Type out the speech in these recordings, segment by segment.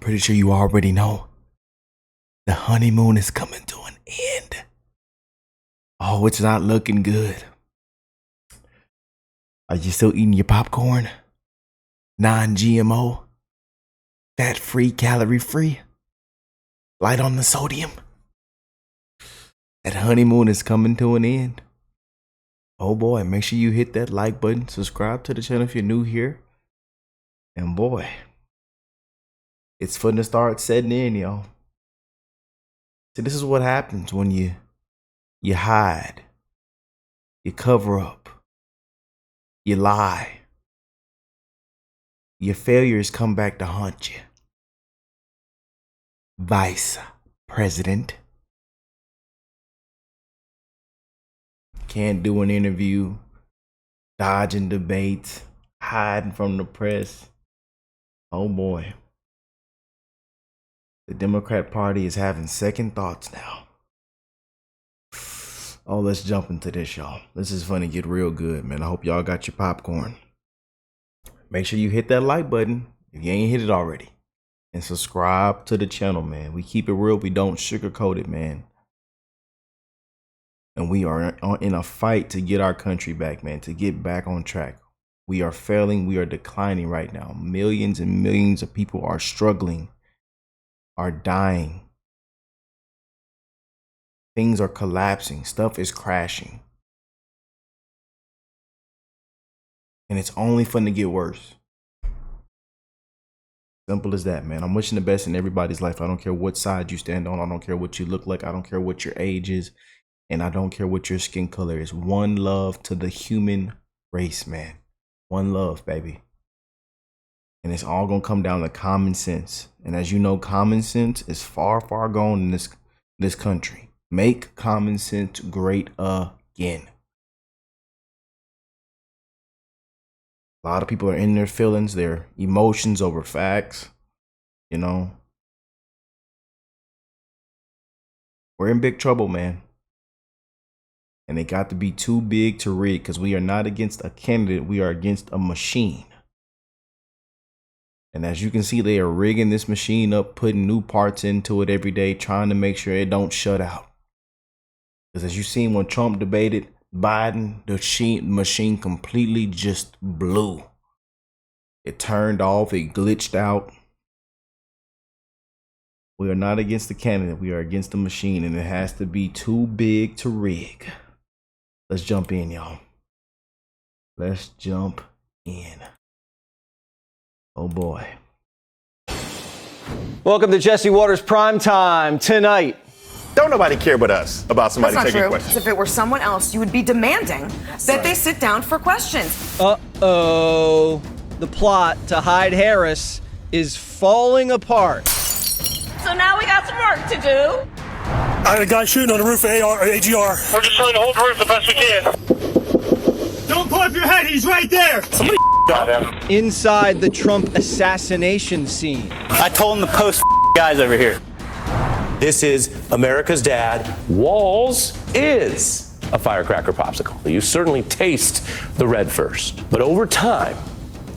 pretty sure you already know. The honeymoon is coming to an end. Oh, it's not looking good. Are you still eating your popcorn? Non-GMO? Fat-free, calorie-free? Light on the sodium? That honeymoon is coming to an end. Oh boy, make sure you hit that like button. Subscribe to the channel if you're new here. And boy, it's fun to start setting in, y'all. See, this is what happens when you hide, you cover up, you lie. Your failures come back to haunt you. Vice President. Can't do an interview, dodging debates, hiding from the press. Oh boy. The Democrat Party is having second thoughts now. Oh, let's jump into this, y'all. This is funny, get real good, man. I hope y'all got your popcorn. Make sure you hit that like button if you ain't hit it already. And subscribe to the channel, man. We keep it real. We don't sugarcoat it, man. And we are in a fight to get our country back, man, to get back on track. We are failing. We are declining right now. Millions and millions of people are struggling, are dying. Things are collapsing. Stuff is crashing. And it's only fun to get worse. Simple as that, man. I'm wishing the best in everybody's life. I don't care what side you stand on. I don't care what you look like. I don't care what your age is. And I don't care what your skin color is. One love to the human race, man. One love, baby. And it's all going to come down to common sense. And as you know, common sense is far, far gone in this country. Make common sense great again. A lot of people are in their feelings, their emotions over facts. You know, we're in big trouble, man. And they got to be too big to rig, because we are not against a candidate. We are against a machine. And as you can see, they are rigging this machine up, putting new parts into it every day, trying to make sure it don't shut out. Because as you seen when Trump debated Biden, the machine completely just blew. It turned off, it glitched out. We are not against the candidate. We are against the machine, and it has to be too big to rig. Let's jump in, y'all. Let's jump in. Oh boy. Welcome to Jesse Waters Prime Time tonight. Don't nobody care but us about somebody That's not taking true. questions. If it were someone else, you would be demanding that they sit down for questions. Uh-oh. The plot to hide Harris is falling apart. So now we got some work to do. I had a guy shooting on the roof of AGR. We're just trying to hold the roof the best we can. Don't pull up your head, he's right there! Somebody got him. Inside the Trump assassination scene. I told him to post guys over here. This is America's dad. Walls is a firecracker popsicle. You certainly taste the red first, but over time,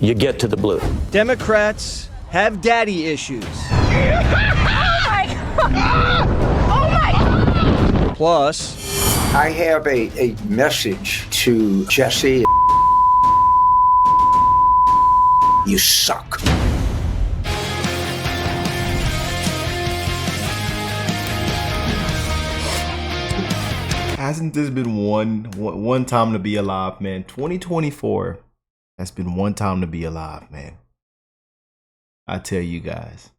you get to the blue. Democrats have daddy issues. Oh my! Plus, I have a message to Jesse. You suck. Hasn't this been one time to be alive, man? 2024 has been one time to be alive, man. I tell you guys.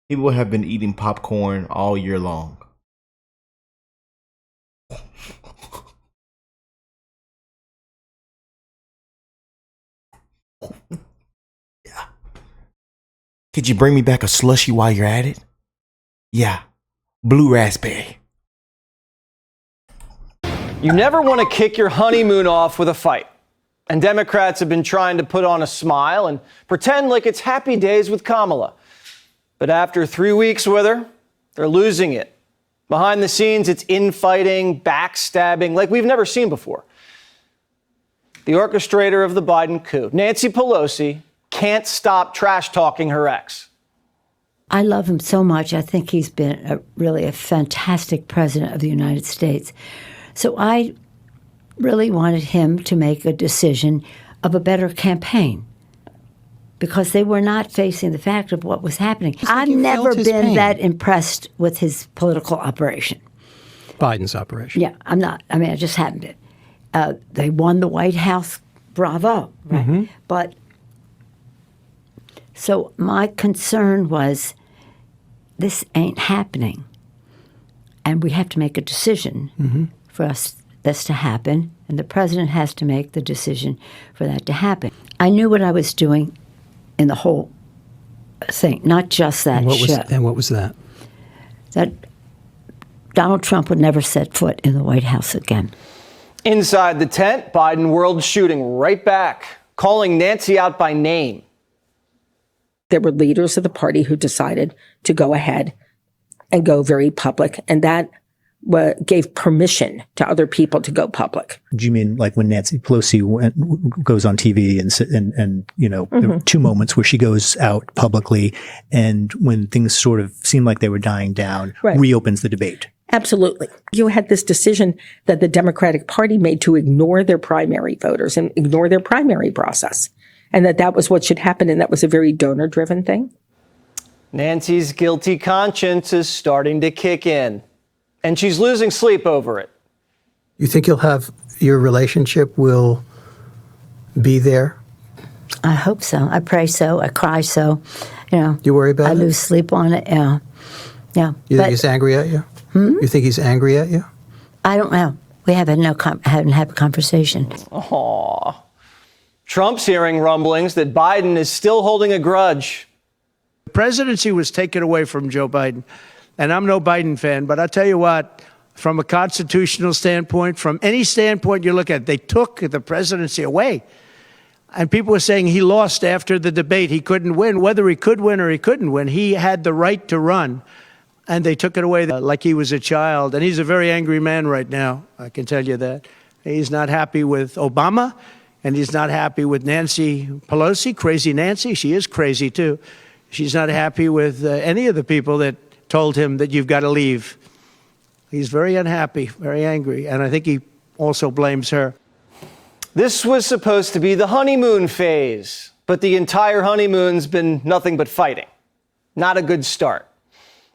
People have been eating popcorn all year long. Yeah. Could you bring me back a slushie while you're at it? Yeah. Blue raspberry. you never want to kick your honeymoon off with a fight. And Democrats have been trying to put on a smile and pretend like it's happy days with Kamala. But after 3 weeks with her, they're losing it. Behind the scenes, it's infighting, backstabbing, like we've never seen before. The orchestrator of the Biden coup, Nancy Pelosi, can't stop trash talking her ex. I love him so much. I think he's been really a fantastic president of the United States. So I really wanted him to make a decision of a better campaign because they were not facing the fact of what was happening. I've never been that impressed with his political operation. Biden's operation. Yeah, I'm not. I mean, I just haven't been. They won the White House. Bravo. Right? Mm-hmm. But so my concern was this ain't happening. And we have to make a decision for this to happen. And the president has to make the decision for that to happen. I knew what I was doing in the whole thing, not just that show. And what was that? That Donald Trump would never set foot in the White House again. Inside the tent, Biden whirled shooting right back, calling Nancy out by name. There were leaders of the party who decided to go ahead and go very public, and that gave permission to other people to go public. Do you mean like when Nancy Pelosi goes on TV and you know, there were two moments where she goes out publicly and when things sort of seemed like they were dying down, reopens the debate? Absolutely. You had this decision that the Democratic Party made to ignore their primary voters and ignore their primary process, and that was what should happen, and that was a very donor-driven thing. Nancy's guilty conscience is starting to kick in, and she's losing sleep over it. You think your relationship will be there? I hope so. I pray so. I cry so. You know. You worry about it? I lose sleep on it. Yeah. Yeah. You think he's angry at you? You think he's angry at you? I don't know. We haven't had a conversation. Aww. Trump's hearing rumblings that Biden is still holding a grudge. The presidency was taken away from Joe Biden. And I'm no Biden fan, but I'll tell you what, from a constitutional standpoint, from any standpoint you look at, they took the presidency away. And people were saying he lost after the debate. He couldn't win. Whether he could win or he couldn't win, he had the right to run. And they took it away like he was a child. And he's a very angry man right now, I can tell you that. He's not happy with Obama, and he's not happy with Nancy Pelosi, crazy Nancy. She is crazy, too. She's not happy with any of the people that told him that you've got to leave. He's very unhappy, very angry, and I think he also blames her. This was supposed to be the honeymoon phase, but the entire honeymoon's been nothing but fighting. Not a good start.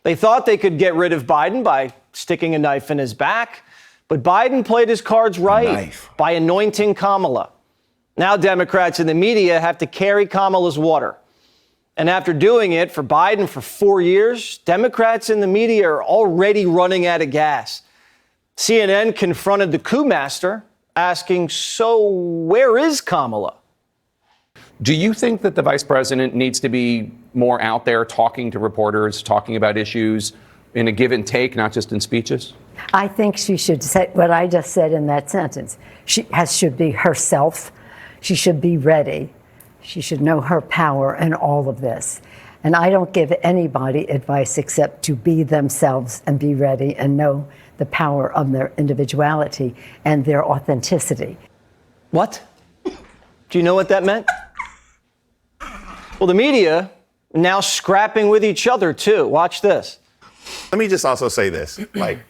They thought they could get rid of Biden by sticking a knife in his back, but Biden played his cards right by anointing Kamala. Now Democrats in the media have to carry Kamala's water. And after doing it for Biden for 4 years, Democrats in the media are already running out of gas. CNN confronted the coup master, asking, so where is Kamala? Do you think that the vice president needs to be more out there talking to reporters, talking about issues in a give and take, not just in speeches? I think she should say what I just said in that sentence. She should be herself. She should be ready. She should know her power in all of this. And I don't give anybody advice except to be themselves and be ready and know the power of their individuality and their authenticity. What? Do you know what that meant? Well, the media now scrapping with each other, too. Watch this. Let me just also say this. Like,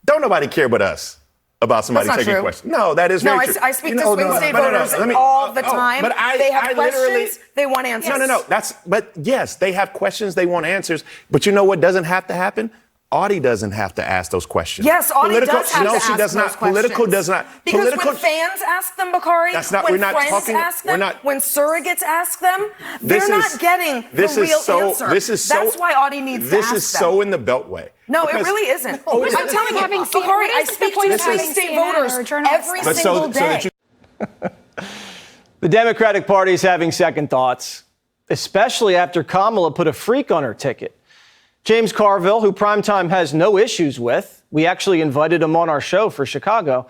don't nobody care but us about somebody taking a question. No, that is very true. I speak to swing state voters all the time. But they have questions, they want answers. No. But yes, they have questions, they want answers. But you know what doesn't have to happen? Audie doesn't have to ask those questions. Yes, Audie does have to ask she does those not. questions. Political does not. Because when fans ask them, Bakari, when friends ask them, when surrogates ask them, they're not getting the real answer. That's why Audie needs to ask them. This is so in the Beltway. No, it really isn't. I'm telling you, Bakari, I speak to swing state voters every single day. The Democratic Party is having second thoughts, especially after Kamala put a freak on her ticket. James Carville, who Primetime has no issues with, we actually invited him on our show for Chicago,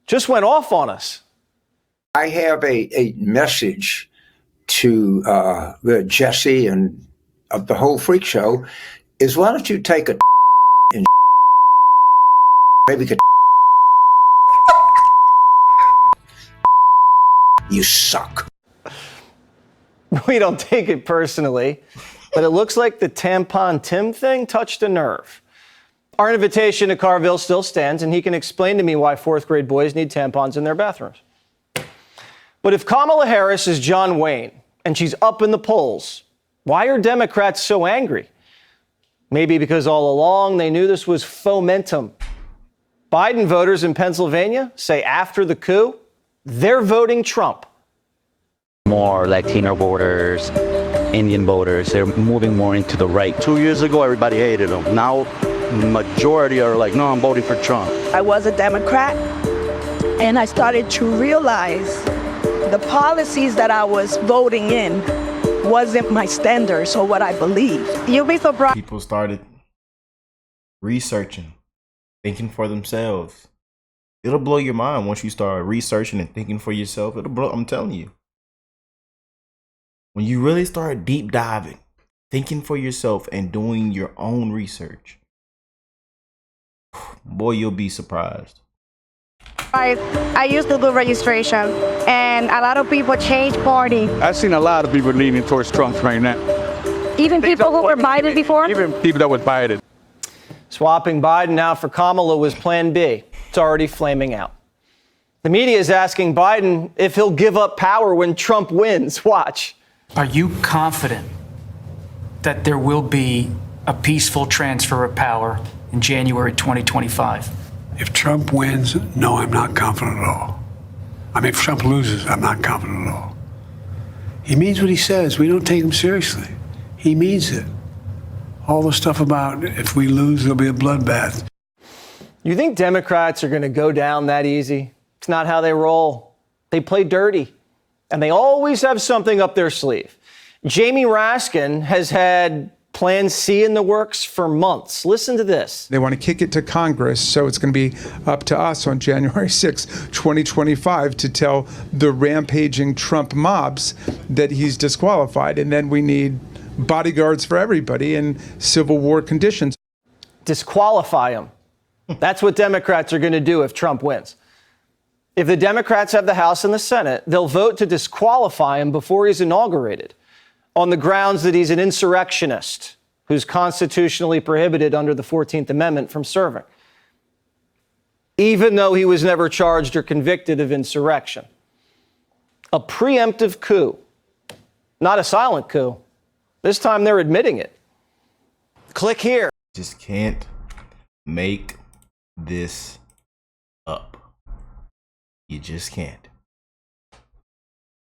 just went off on us. I have a message to Jesse and of the whole freak show is why don't you take a and maybe you suck. We don't take it personally, but it looks like the tampon Tim thing touched a nerve. Our invitation to Carville still stands, and he can explain to me why fourth grade boys need tampons in their bathrooms. But if Kamala Harris is John Wayne and she's up in the polls, why are Democrats so angry? Maybe because all along they knew this was fomentum. Biden voters in Pennsylvania say after the coup, they're voting Trump. More Latino voters, Indian voters, they're moving more into the right. 2 years ago, everybody hated him. Now, majority are like, no, I'm voting for Trump. I was a Democrat, and I started to realize the policies that I was voting in wasn't my standards or what I believe. You'll be surprised. People started researching, thinking for themselves. It'll blow your mind once you start researching and thinking for yourself. It'll blow, I'm telling you. When you really start deep diving, thinking for yourself and doing your own research, boy, you'll be surprised. I used to do registration, and a lot of people change party. I've seen a lot of people leaning towards Trump right now. Even people who were Biden before? Even people that were Biden. Swapping Biden out for Kamala was plan B. It's already flaming out. The media is asking Biden if he'll give up power when Trump wins. Watch. Are you confident that there will be a peaceful transfer of power in January 2025? If Trump wins, no, I'm not confident at all. I mean, if Trump loses, I'm not confident at all. He means what he says. We don't take him seriously. He means it. All the stuff about if we lose, there'll be a bloodbath. You think Democrats are going to go down that easy? It's not how they roll. They play dirty, and they always have something up their sleeve. Jamie Raskin has had Plan C in the works for months. Listen to this. They want to kick it to Congress, so it's going to be up to us on January 6, 2025 to tell the rampaging Trump mobs that he's disqualified. And then we need bodyguards for everybody in Civil War conditions. Disqualify him. That's what Democrats are going to do if Trump wins. If the Democrats have the House and the Senate, they'll vote to disqualify him before he's inaugurated on the grounds that he's an insurrectionist who's constitutionally prohibited under the 14th Amendment from serving, even though he was never charged or convicted of insurrection. A preemptive coup, not a silent coup. This time they're admitting it. Click here. Just can't make this up. You just can't.